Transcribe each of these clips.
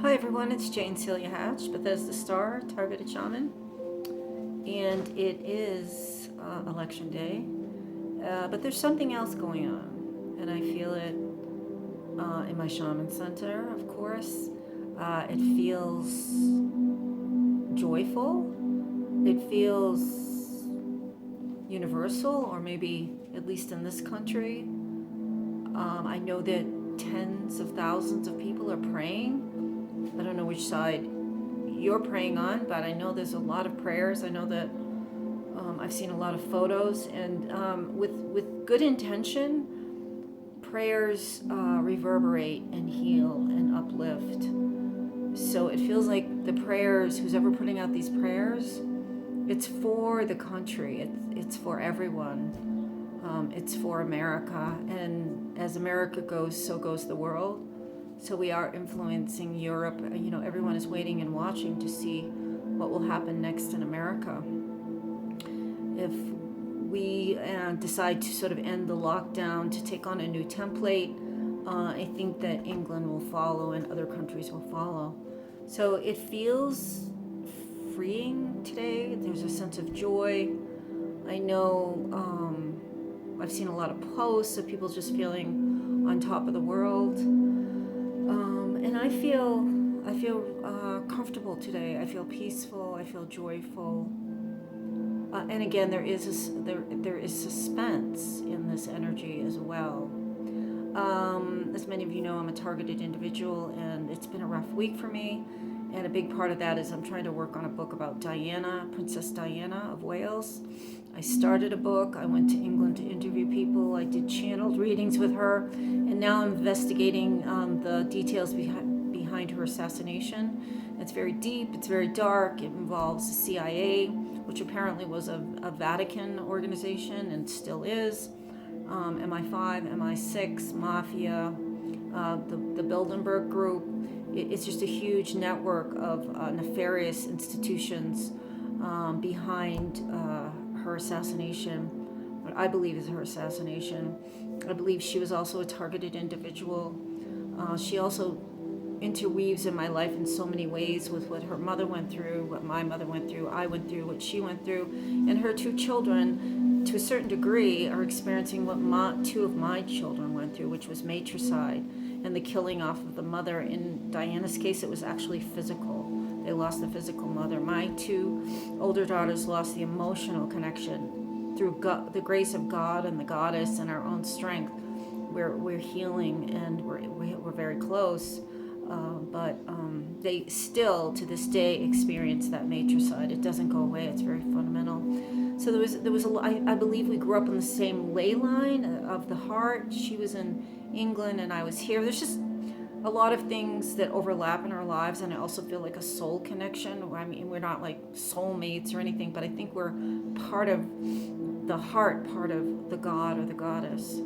Hi everyone, it's Jane Celia Hatch, Bethesda Star, Targeted Shaman, and it is election day, but there's something else going on, and I feel it in my shaman center, of course. It feels joyful, it feels universal, or maybe at least in this country. I know that tens of thousands of people are praying. I don't know which side you're praying on, but I know there's a lot of prayers. I know that I've seen a lot of photos, and with good intention, prayers reverberate and heal and uplift. So it feels like the prayers, who's ever putting out these prayers, it's for the country. It's for everyone. It's for America, and as America goes, so goes the world. So we are influencing Europe. Everyone is waiting and watching to see what will happen next in America. If we decide to sort of end the lockdown, to take on a new template, I think that England will follow and other countries will follow. So it feels freeing today. There's a sense of joy. I know I've seen a lot of posts of people just feeling on top of the world. And I feel comfortable today. I feel peaceful. I feel joyful. And again, there is suspense in this energy as well. As many of you know, I'm a targeted individual, and it's been a rough week for me. And a big part of that is I'm trying to work on a book about Diana, Princess Diana of Wales. I started a book. I went to England to interview people. I did channeled readings with her. And now I'm investigating the details behind her assassination. It's very deep. It's very dark. It involves the CIA, which apparently was a Vatican organization and still is. MI5, MI6, Mafia, the Bilderberg Group. It's just a huge network of nefarious institutions behind her assassination, what I believe is her assassination. I believe she was also a targeted individual. She also interweaves in my life in so many ways with what her mother went through, what my mother went through, I went through, what she went through, and her two children, to a certain degree, are experiencing what two of my children went through, which was matricide and the killing off of the mother. In Diana's case, it was actually physical. They lost the physical mother. My two older daughters lost the emotional connection through the grace of God and the goddess and our own strength. We're healing, and we're very close. But they still, to this day, experience that matricide. It doesn't go away. It's very fundamental. So there was I believe we grew up on the same ley line of the heart. She was in England and I was here. There's just a lot of things that overlap in our lives, and I also feel like a soul connection. I mean, we're not like soulmates or anything, but I think we're part of the heart, part of the god or the goddess.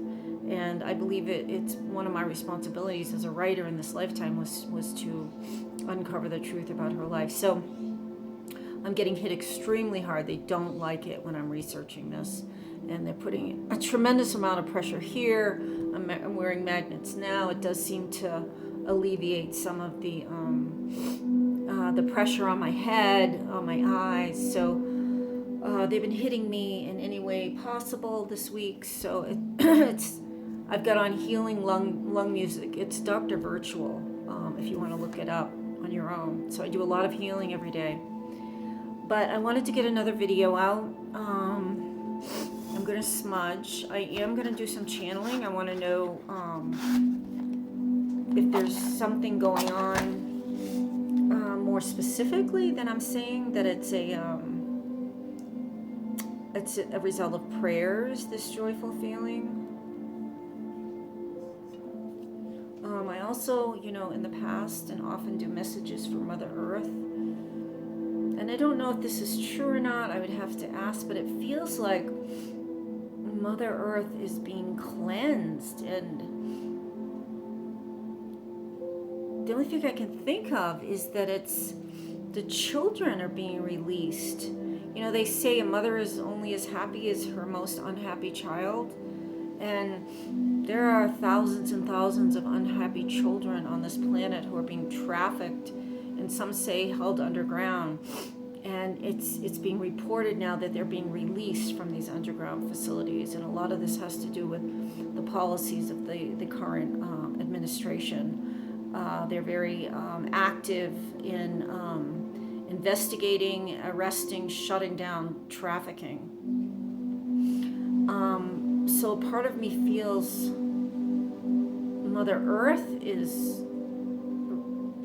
And I believe it's one of my responsibilities as a writer in this lifetime was to uncover the truth about her life. So I'm getting hit extremely hard. They don't like it when I'm researching this, and they're putting a tremendous amount of pressure here. I'm wearing magnets now. It does seem to alleviate some of the pressure on my head, on my eyes. So they've been hitting me in any way possible this week. So I've got on healing lung music. It's Dr. Virtual, if you want to look it up on your own. So I do a lot of healing every day. But I wanted to get another video out. I'm going to smudge. I am going to do some channeling. I want to know if there's something going on more specifically than I'm saying that it's a result of prayers, this joyful feeling. I also, in the past and often do messages for Mother Earth. And I don't know if this is true or not. I would have to ask, but it feels like Mother Earth is being cleansed. And the only thing I can think of is that it's the children are being released. They say a mother is only as happy as her most unhappy child. And There are thousands and thousands of unhappy children on this planet who are being trafficked, and some say held underground. And it's being reported now that they're being released from these underground facilities. And a lot of this has to do with the policies of the current administration. They're very active in investigating, arresting, shutting down trafficking. So a part of me feels Mother Earth is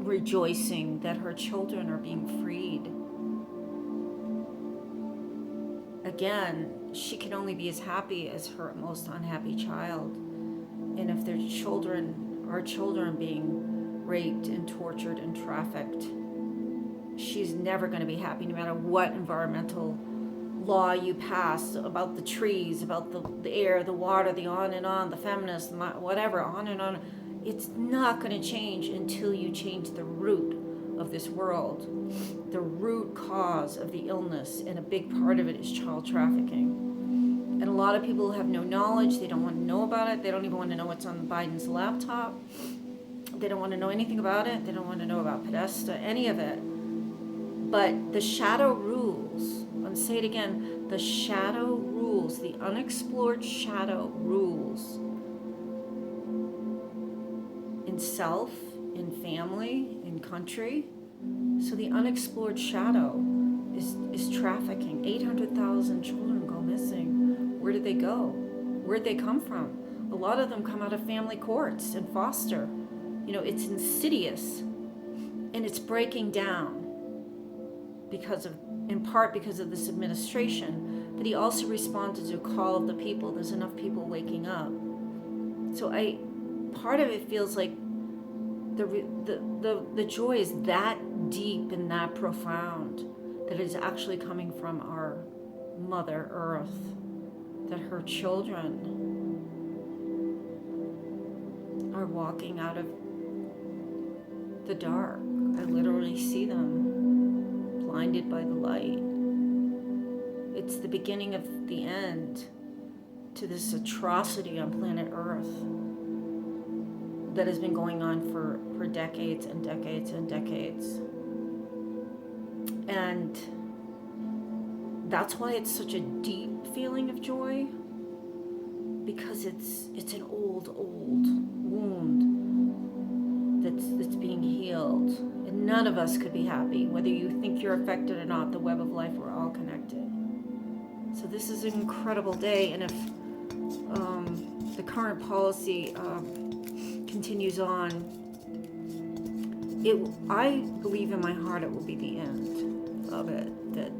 rejoicing that her children are being freed. Again, she can only be as happy as her most unhappy child. And if their children, our children, being raped and tortured and trafficked, she's never going to be happy, no matter what environmental law you pass about the trees, about the air, the water, the on and on, the feminists, whatever, on and on. It's not going to change until you change the root of this world, the root cause of the illness, and a big part of it is child trafficking. And a lot of people have no knowledge. They don't want to know about it. They don't even want to know what's on Biden's laptop. They don't want to know anything about it. They don't want to know about Podesta, any of it. But the shadow rules. I'll say it again. The shadow rules, the unexplored shadow rules in self, in family, in country. So the unexplored shadow is trafficking. 800,000 children go missing. Where did they go? Where'd they come from? A lot of them come out of family courts and foster. You know, it's insidious, and it's breaking down in part because of this administration. But he also responded to a call of the people. There's enough people waking up. So part of it feels like the joy is that deep and that profound that it is actually coming from our Mother Earth, that her children are walking out of the dark. I literally see them blinded by the light. It's the beginning of the end to this atrocity on planet Earth that has been going on for decades and decades and decades. And that's why it's such a deep feeling of joy, because it's an old wound that's being healed. And none of us could be happy, whether you think you're affected or not. The web of life, we're all connected. So this is an incredible day, and if the current policy continues on, I believe in my heart it will be the end of it. That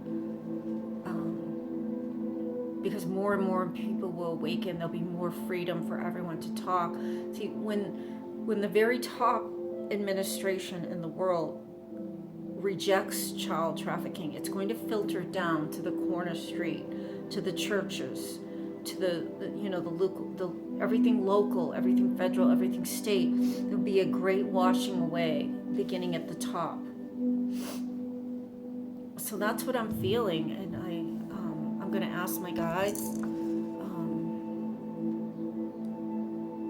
because more and more people will awaken, there'll be more freedom for everyone to talk. See, when the very top administration in the world rejects child trafficking, it's going to filter down to the corner street, to the churches, to the local, everything local, everything federal, everything state. There'll be a great washing away beginning at the top. So that's what I'm feeling, and I'm going to ask my guides.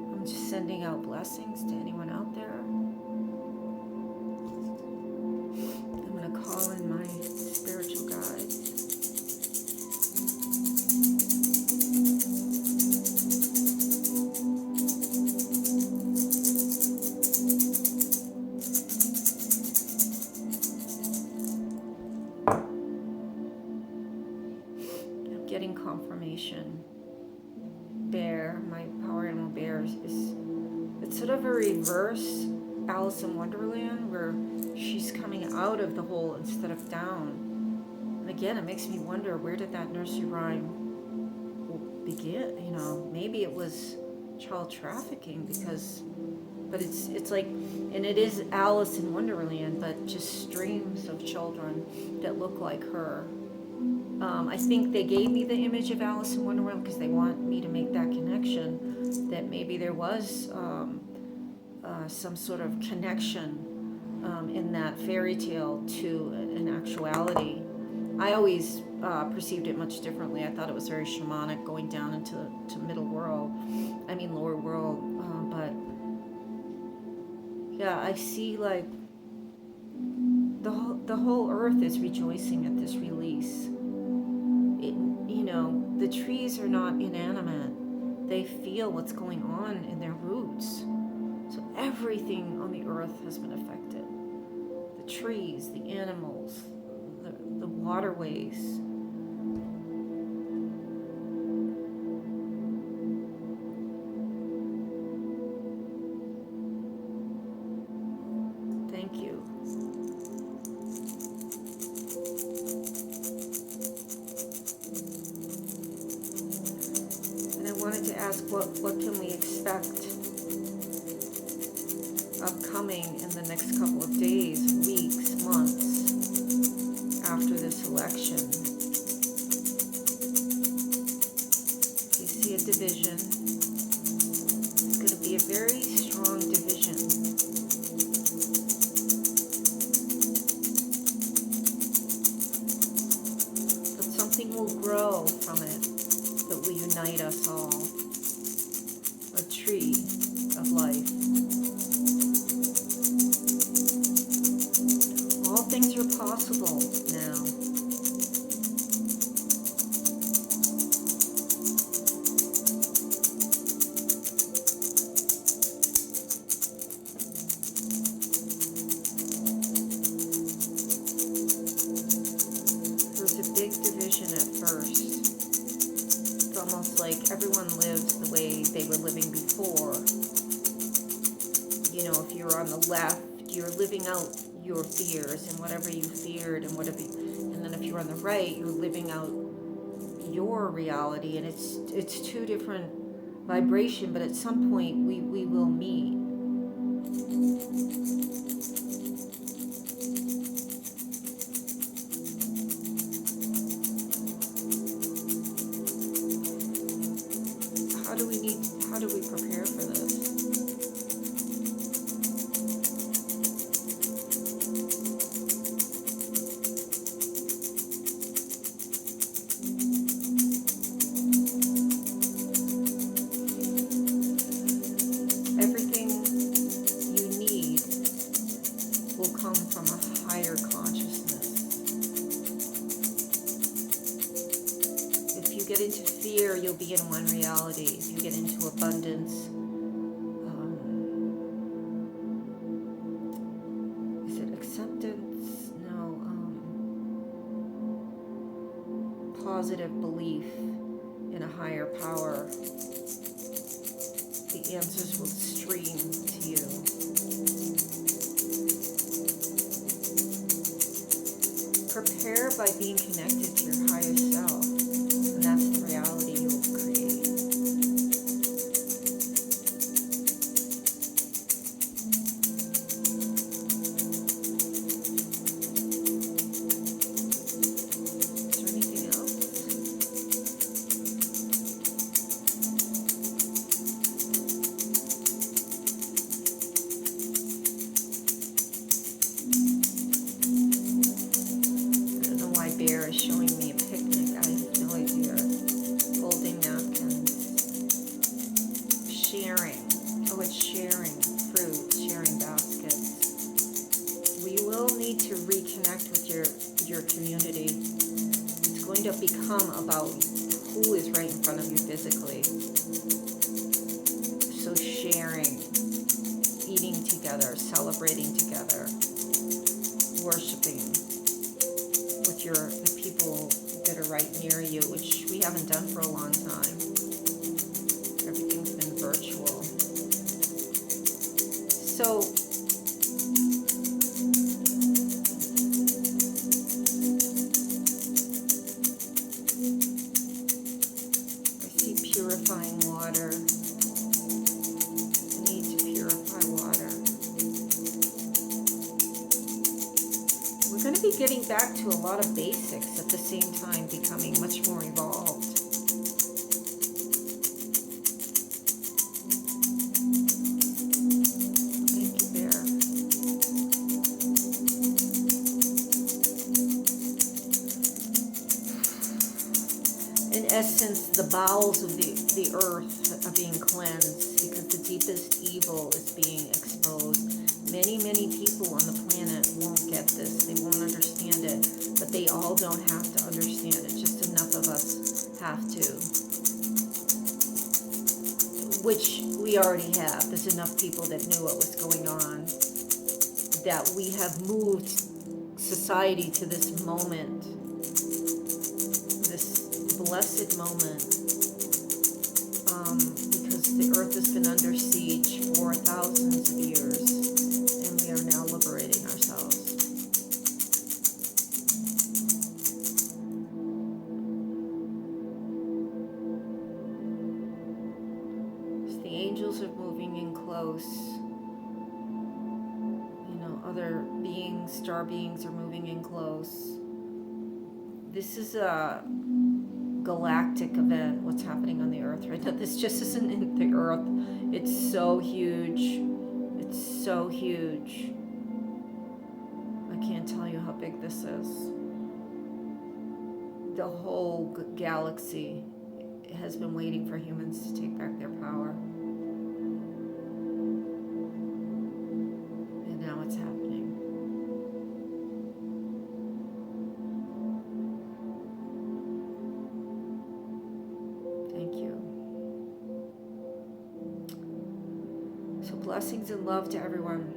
I'm just sending out blessings to anyone out there. I'm going to call in my spiritual guides. Getting confirmation. Bear, my power animal bear, it's sort of a reverse Alice in Wonderland, where she's coming out of the hole instead of down. And again, it makes me wonder, where did that nursery rhyme begin? You know, maybe it was child trafficking, but it's like, and it is Alice in Wonderland, but just streams of children that look like her. I think they gave me the image of Alice in Wonderland because they want me to make that connection, that maybe there was some sort of connection in that fairy tale to an actuality. I always perceived it much differently. I thought it was very shamanic, going down into middle world. I mean lower world. But yeah, I see like the whole earth is rejoicing at this release. The trees are not inanimate. They feel what's going on in their roots. So everything on the earth has been affected. The trees, the animals, the waterways. Thank you. And I wanted to ask, what can we expect upcoming in the next couple of days, weeks, months after this election? You see a division. It's going to be a very strong division. But something will grow from it that will unite us all. A tree of life. All things are possible now. There was a big division at first. It's almost like everyone lives the way they were living before. If you're on the left, you're living out your fears and whatever you feared and then if you're on the right, you're living out your reality, and it's two different vibration, but at some point we will meet. How do we prepare for this? Into fear, you'll be in one reality. If you get into abundance, is it acceptance? No. Positive belief in a higher power. The answers will stream to you. Prepare by being connected to your higher self. And that's the reality you will create. Is there anything else? I don't know why Bear is showing me a picnic. I have no idea. Folding napkins. Sharing. Oh, it's sharing fruit, sharing baskets. We will need to reconnect with your community. It's going to become about who is right in front of you physically. So sharing, eating together, celebrating together, worshiping with the people that are right near you, which we haven't done for a long time. Everything's been virtual. So I see purifying water. The need to purify water. We're going to be getting back to a lot of basics at the same time, becoming much more evolved. Thank you, Bear. essence, the bowels of the earth are being cleansed because the deepest evil is being exposed. Many, many people on the planet won't get this. They won't understand it. But they all don't have to understand it. Just enough of us have to. Which we already have. There's enough people that knew what was going on. That we have moved society to this moment. This blessed moment. Because the earth has been under siege for thousands of years. And we are now liberating ourselves. So the angels are moving in close. Other beings, star beings are moving in close. This is a galactic event, what's happening on the earth right now. This just isn't in the earth. It's so huge. It's so huge. I can't tell you how big this is. The whole galaxy has been waiting for humans to take back their power. And now it's happening. Blessings and love to everyone.